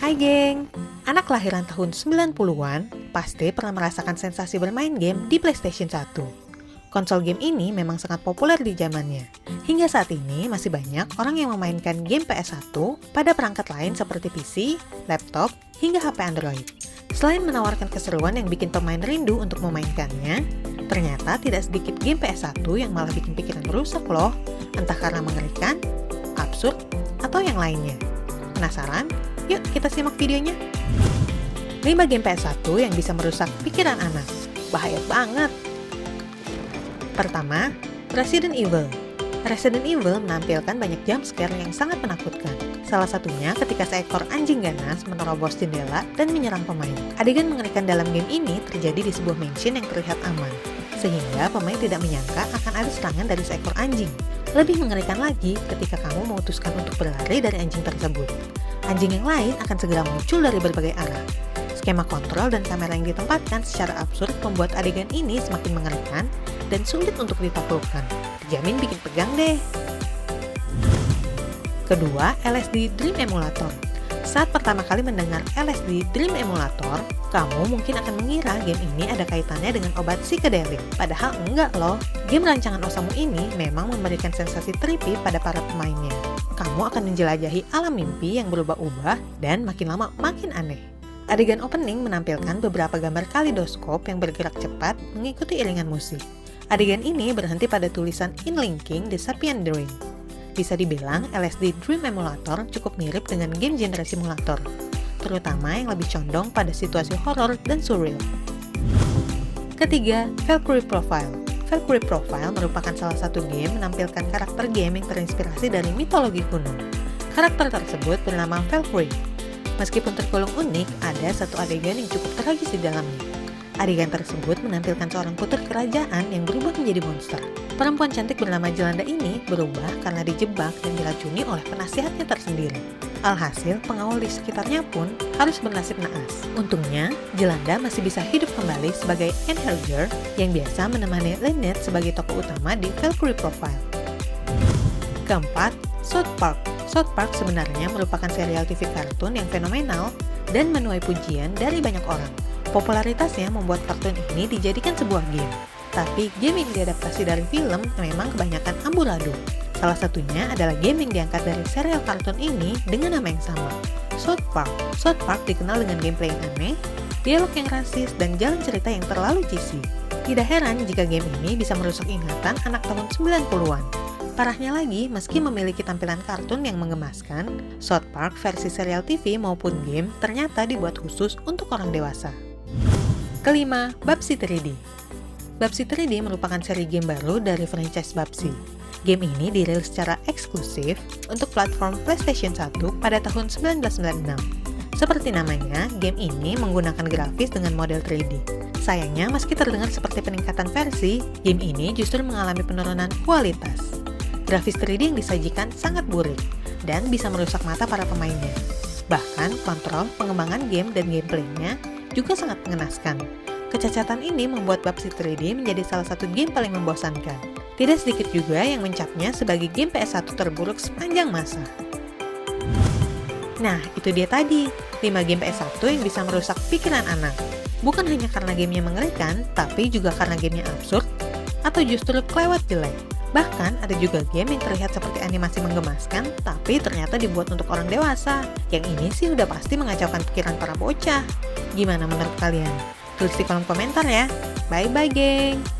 Hai geng, anak kelahiran tahun 90-an pasti pernah merasakan sensasi bermain game di PlayStation 1. Konsol game ini memang sangat populer di zamannya. Hingga saat ini masih banyak orang yang memainkan game PS1 pada perangkat lain seperti PC, laptop, hingga HP Android. Selain menawarkan keseruan yang bikin pemain rindu untuk memainkannya, ternyata tidak sedikit game PS1 yang malah bikin pikiran rusak loh, entah karena mengerikan, absurd, atau yang lainnya. Penasaran? Yuk kita simak videonya. 5 game PS1 yang bisa merusak pikiran anak. Bahaya banget. Pertama, Resident Evil. Resident Evil menampilkan banyak jump scare yang sangat menakutkan. Salah satunya ketika seekor anjing ganas menerobos jendela dan menyerang pemain. Adegan mengerikan dalam game ini terjadi di sebuah mansion yang terlihat aman, sehingga pemain tidak menyangka akan ada serangan dari seekor anjing. Lebih mengerikan lagi ketika kamu memutuskan untuk berlari dari anjing tersebut. Anjing yang lain akan segera muncul dari berbagai arah. Skema kontrol dan kamera yang ditempatkan secara absurd membuat adegan ini semakin mengerikan dan sulit untuk ditaklukkan. Dijamin bikin tegang deh. Kedua, LSD Dream Emulator. Saat pertama kali mendengar LSD Dream Emulator, kamu mungkin akan mengira game ini ada kaitannya dengan obat psikedelik. Padahal enggak loh. Game rancangan Osamu ini memang memberikan sensasi trippy pada para pemainnya. Kamu akan menjelajahi alam mimpi yang berubah-ubah dan makin lama makin aneh. Adegan opening menampilkan beberapa gambar kaleidoskop yang bergerak cepat mengikuti iringan musik. Adegan ini berhenti pada tulisan In Linking the Sapient Dream. Bisa dibilang LSD Dream Emulator cukup mirip dengan game genre simulator, terutama yang lebih condong pada situasi horor dan surreal. Ketiga, Valkyrie Profile. Valkyrie Profile merupakan salah satu game menampilkan karakter game yang terinspirasi dari mitologi kuno. Karakter tersebut bernama Valkyrie. Meskipun tergolong unik, ada satu adegan yang cukup tragis di dalamnya. Adegan tersebut menampilkan seorang putri kerajaan yang berubah menjadi monster. Perempuan cantik bernama Jelanda ini berubah karena dijebak dan diracuni oleh penasihatnya tersendiri. Alhasil, pengawal di sekitarnya pun harus bernasib naas. Untungnya, Jelanda masih bisa hidup kembali sebagai Enhelger yang biasa menemani Lynette sebagai tokoh utama di Valkyrie Profile. Keempat, South Park. South Park sebenarnya merupakan serial TV kartun yang fenomenal dan menuai pujian dari banyak orang. Popularitasnya membuat kartun ini dijadikan sebuah game. Tapi game yang diadaptasi dari film memang kebanyakan amburadul. Salah satunya adalah game yang diangkat dari serial kartun ini dengan nama yang sama, South Park. South Park dikenal dengan gameplay yang aneh, dialog yang rasis, dan jalan cerita yang terlalu cheesy. Tidak heran jika game ini bisa merusak ingatan anak tahun 90-an. Parahnya lagi, meski memiliki tampilan kartun yang menggemaskan, South Park versi serial TV maupun game ternyata dibuat khusus untuk orang dewasa. Kelima, Babsy 3D. Babsy 3D merupakan seri game baru dari franchise Babsy. Game ini dirilis secara eksklusif untuk platform PlayStation 1 pada tahun 1996. Seperti namanya, game ini menggunakan grafis dengan model 3D. Sayangnya, meski terdengar seperti peningkatan versi, game ini justru mengalami penurunan kualitas. Grafis 3D yang disajikan sangat burik dan bisa merusak mata para pemainnya. Bahkan, kontrol, pengembangan game, dan gameplaynya juga sangat mengenaskan. Kecacatan ini membuat Babsy 3D menjadi salah satu game paling membosankan. Tidak sedikit juga yang mencapnya sebagai game PS1 terburuk sepanjang masa. Nah, itu dia tadi, 5 game PS1 yang bisa merusak pikiran anak. Bukan hanya karena gamenya mengerikan, tapi juga karena gamenya absurd, atau justru kelewat jelek. Bahkan, ada juga game yang terlihat seperti animasi menggemaskan, tapi ternyata dibuat untuk orang dewasa. Yang ini sih udah pasti mengacaukan pikiran para bocah. Gimana menurut kalian? Tulis di kolom komentar ya. Bye-bye, geng!